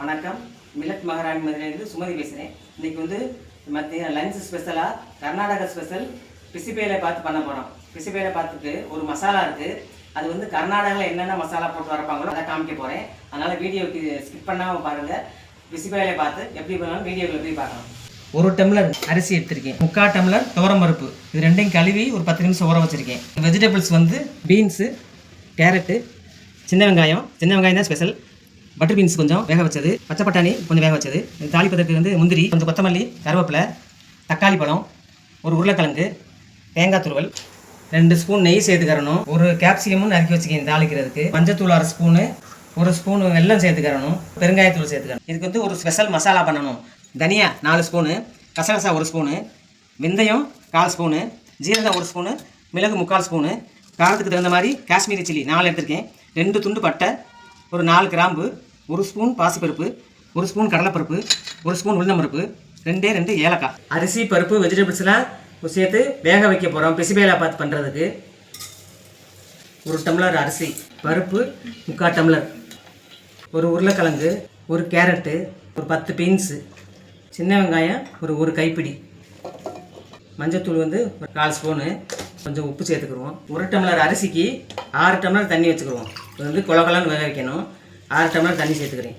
வணக்கம். மில்லட் மகாராணி மதுரையிலிருந்து சுமதி பேசுகிறேன். இன்றைக்கி வந்து மத்திய லஞ்ச் ஸ்பெஷலாக கர்நாடகா ஸ்பெஷல் பிசிபேலை பார்த்து பண்ண போகிறோம். பிசிபேலை பார்த்துட்டு ஒரு மசாலா இருக்குது. அது வந்து கர்நாடகாவில் என்னென்ன மசாலா போட்டு வரப்பாங்களோ அதை காமிக்க போகிறேன். அதனால் வீடியோக்கு ஸ்கிப் பண்ணாமல் பாருங்கள். பிசிபேலை பார்த்து எப்படி பண்ணாலும் வீடியோவில் போய் பார்க்கலாம். 1 டம்ளர் அரிசி எடுத்திருக்கேன். 3/4 டம்ளர் துவரம்பருப்பு. இது ரெண்டையும் கழுவி ஒரு 10 நிமிஷம் ஊற வச்சுருக்கேன். வெஜிடபிள்ஸ் வந்து பீன்ஸு, கேரட்டு, சின்ன வெங்காயம் தான் ஸ்பெஷல். பட்டர் பீன்ஸ் கொஞ்சம் வேக வச்சது, பச்சை பட்டாணி கொஞ்சம் வேக வச்சது, தாளிப்பதற்கு வந்து முந்திரி, கொஞ்சம் கொத்தமல்லி, கருவேப்பிலை, தக்காளி பழம், ஒரு உருளைக்கிழங்கு, தேங்காய் துருவல், 2 ஸ்பூன் நெய் சேர்த்துக்கிறணும். ஒரு கேப்சிகமும் நறுக்கி வச்சுக்கேன் தாளிக்கிறதுக்கு. மஞ்சத்தூள் 1/2 ஸ்பூனு, 1 ஸ்பூன் வெல்லம் சேர்த்துக்கிறணும். பெருங்காயத்தூள் சேர்த்துக்கணும். இதுக்கு வந்து ஒரு ஸ்பெஷல் மசாலா பண்ணணும். தனியா 4 ஸ்பூனு, கசகசா 1 ஸ்பூனு, வெந்தயம் 1/4 ஸ்பூனு, ஜீரகம் 1 ஸ்பூனு, மிளகு 3/4 ஸ்பூனு, காரத்துக்கு தகுந்த மாதிரி காஷ்மீரி சில்லி 4 எடுத்திருக்கேன். 2 துண்டு பட்டை, ஒரு 4 கிராம்பு, 1 ஸ்பூன் பாசிப்பருப்பு, 1 ஸ்பூன் கடலைப்பருப்பு, 1 ஸ்பூன் உளுந்தம்பருப்பு, 2 ஏலக்காய். அரிசி, பருப்பு, வெஜிடபிள்ஸ்லாம் சேர்த்து வேக வைக்க போகிறோம். பிசிபேலா பார்த்து பண்ணுறதுக்கு 1 டம்ளர் அரிசி, பருப்பு 3/4 டம்ளர், ஒரு உருளைக்கிழங்கு, ஒரு கேரட்டு, ஒரு 10 பீன்ஸு, சின்ன வெங்காயம் ஒரு கைப்பிடி, மஞ்சத்தூள் வந்து ஒரு 4 ஸ்பூனு, கொஞ்சம் உப்பு சேர்த்துக்குருவோம். 1 டம்ளர் அரிசிக்கு 6 டம்ளர் தண்ணி வச்சுக்கிடுவோம். இது வந்து கொலகொலன்னு வேக வைக்கணும். 6 டம்ளர் தண்ணி சேர்த்துக்கிறேன்.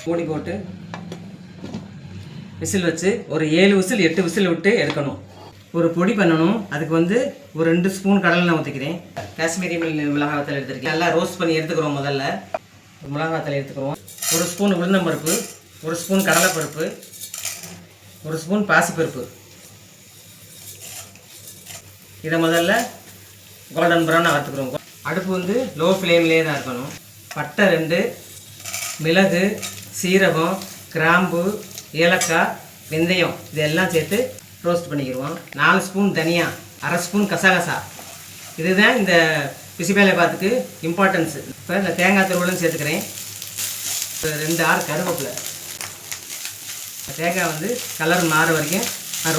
மூடி போட்டு விசில் வச்சு ஒரு 7 விசில் 8 விசில் விட்டு எடுக்கணும். ஒரு பொடி பண்ணணும். அதுக்கு வந்து ஒரு 2 ஸ்பூன் கடலை ஊற்றிக்கிறேன். காஷ்மீரி மிளகாத்தூள் எடுத்துருக்கேன். நல்லா ரோஸ்ட் பண்ணி எடுத்துக்கிறோம். முதல்ல மிளகாத்தூள் எடுத்துக்கிறோம். 1 ஸ்பூன் உளுந்தம்பருப்பு, 1 ஸ்பூன் கடலைப்பருப்பு, 1 ஸ்பூன் பாசிப்பருப்பு. இதை முதல்ல கோல்டன் ப்ரௌனாக வறுத்துக்கிறோம். அடுப்பு வந்து லோ ஃப்ளேம்லேயே தான் இருக்கணும். பட்டை 2, மிளகு, சீரகம், கிராம்பு, ஏலக்காய், வெந்தயம் இதெல்லாம் சேர்த்து ரோஸ்ட் பண்ணிக்கிடுவோம். 4 ஸ்பூன் தனியா, 1/2 ஸ்பூன் கசகசா. இதுதான் இந்த பிசிபேலை பார்த்துக்கு இம்பார்ட்டன்ஸு. இப்போ இந்த தேங்காய் துருவலும் சேர்த்துக்கிறேன். 2 ஆறு கருவேப்பிலை. தேங்காய் வந்து கலர் மாற வரைக்கும்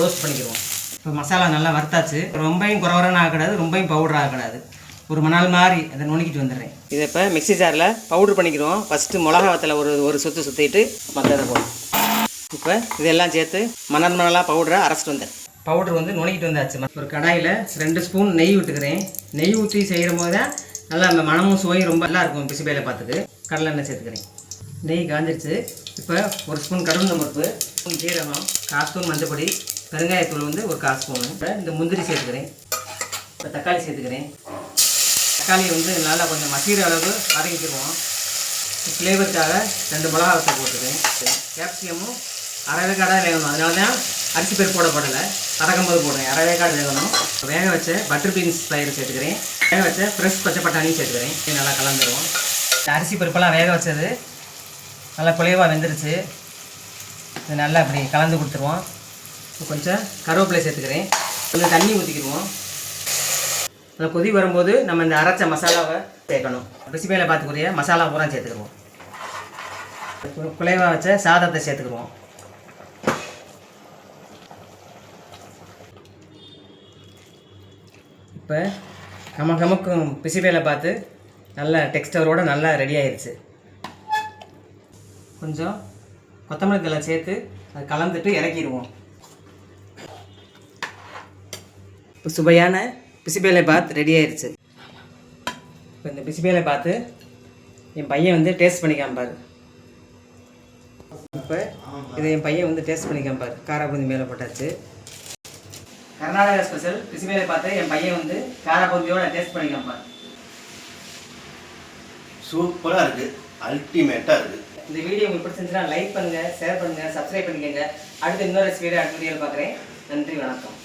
ரோஸ்ட் பண்ணிக்கிடுவோம். இப்போ மசாலா நல்லா வறுத்தாச்சு. ரொம்பையும் குறவரன்னு ஆகக்கூடாது, ரொம்பையும் பவுடர் ஆகக்கூடாது. ஒரு மணால் மாதிரி அதை நுணுக்கிட்டு வந்துடுறேன். இதை இப்போ மிக்ஸி ஜாரில் பவுட்ரு பண்ணிக்கிறோம். ஃபஸ்ட்டு மிளகா வத்தலை ஒரு சுற்று சுற்றிட்டு மற்றதை போடும். இப்போ இதெல்லாம் சேர்த்து மணலாக பவுடரை அரைச்சிட்டு வந்தேன். பவுட்ரு வந்து நுணுக்கிட்டு வந்தாச்சு. ஒரு கடாயில் 2 ஸ்பூன் நெய் விட்டுக்கிறேன். நெய் ஊற்றி செய்கிற போது தான் நல்லா அந்த மணமும் சுவையும் ரொம்ப நல்லா இருக்கும். பிசிபேலை பார்த்துக்கு கடலெண்ணெய் சேர்த்துக்கிறேன். நெய் காஞ்சிடுச்சு. இப்போ 1 ஸ்பூன் கடவுந்தம்பருப்பு, ஸ்பூன் ஜீரகம், 1/4 ஸ்பூன் மஞ்சப்பொடி, பெருங்காயத்தூள் வந்து ஒரு 1/4 ஸ்பூனு. இப்போ இந்த முந்திரி சேர்த்துக்கிறேன். இப்போ தக்காளி சேர்த்துக்கிறேன். தக்காளியை வந்து நல்லா கொஞ்சம் மசீர அளவு வதக்கிடுவோம். ஃப்ளேவருக்காக 2 மிளகா வத்தல் போட்டுக்கிறேன். கேப்சிகமும் அரை வேக்காடாக வேகணும். அதனால தான் அரிசி பருப்பு போடப்படலை, வதக்கும்போது போடுறேன். அரை வேக்காடு வேகணும். வேக வச்ச பட்டர் பீன்ஸ் பயிர் சேர்த்துக்கிறேன். வேக வச்ச ஃப்ரெஷ் பச்சை பட்டாணியும் சேர்த்துக்கிறேன். நல்லா கலந்துருவோம். அரிசி பருப்பெல்லாம் வேக வச்சது நல்லா குலைவாக வெந்துருச்சு. இது நல்லா இப்படி கலந்து கொடுத்துருவோம். கொஞ்சம் கருவேப்பிலை சேர்த்துக்கிறேன். கொஞ்சம் தண்ணி ஊற்றிக்கிடுவோம். அந்த கொதி வரும்போது நம்ம இந்த அரைச்ச மசாலாவை சேர்க்கணும். பிசிபேலை பார்த்துக்கூடிய மசாலா பூரா சேர்த்துக்கிடுவோம். குலைவாக வச்ச சாதத்தை சேர்த்துக்கிடுவோம். இப்போ கமக்கும் பிசிபேலை பார்த்து நல்ல டெக்ஸ்டரோடு நல்லா ரெடி ஆயிடுச்சு. கொஞ்சம் கொத்தமல்லி தழை சேர்த்து அதை கலந்துட்டு இறக்கிடுவோம். இப்போ சுவையான பிசிபேலை பாத் ரெடி ஆயிடுச்சு. இப்போ இந்த பிசிபேலை பார்த்து என் பையன் வந்து டேஸ்ட் பண்ணி காமிப்பார். இப்போ இதை என் பையன் வந்து டேஸ்ட் பண்ணி காமிப்பார். காராபூந்தி மேலே போட்டாச்சு. கர்நாடகா ஸ்பெஷல் பிசிபேலை பார்த்து என் பையன் வந்து காராபூந்தியோட டேஸ்ட் பண்ணி காமிப்பார். சூப்பராக இருக்குது, அல்டிமேட்டாக இருக்குது. இந்த வீடியோ உங்களுக்கு பிடிச்சிருந்துச்சுன்னா லைக் பண்ணுங்கள், ஷேர் பண்ணுங்கள், சப்ஸ்கிரைப் பண்ணிக்கோங்க. அடுத்து இன்னொரு ரெசிபியோட அடுத்த வீடியோவில் பார்க்குறேன். நன்றி, வணக்கம்.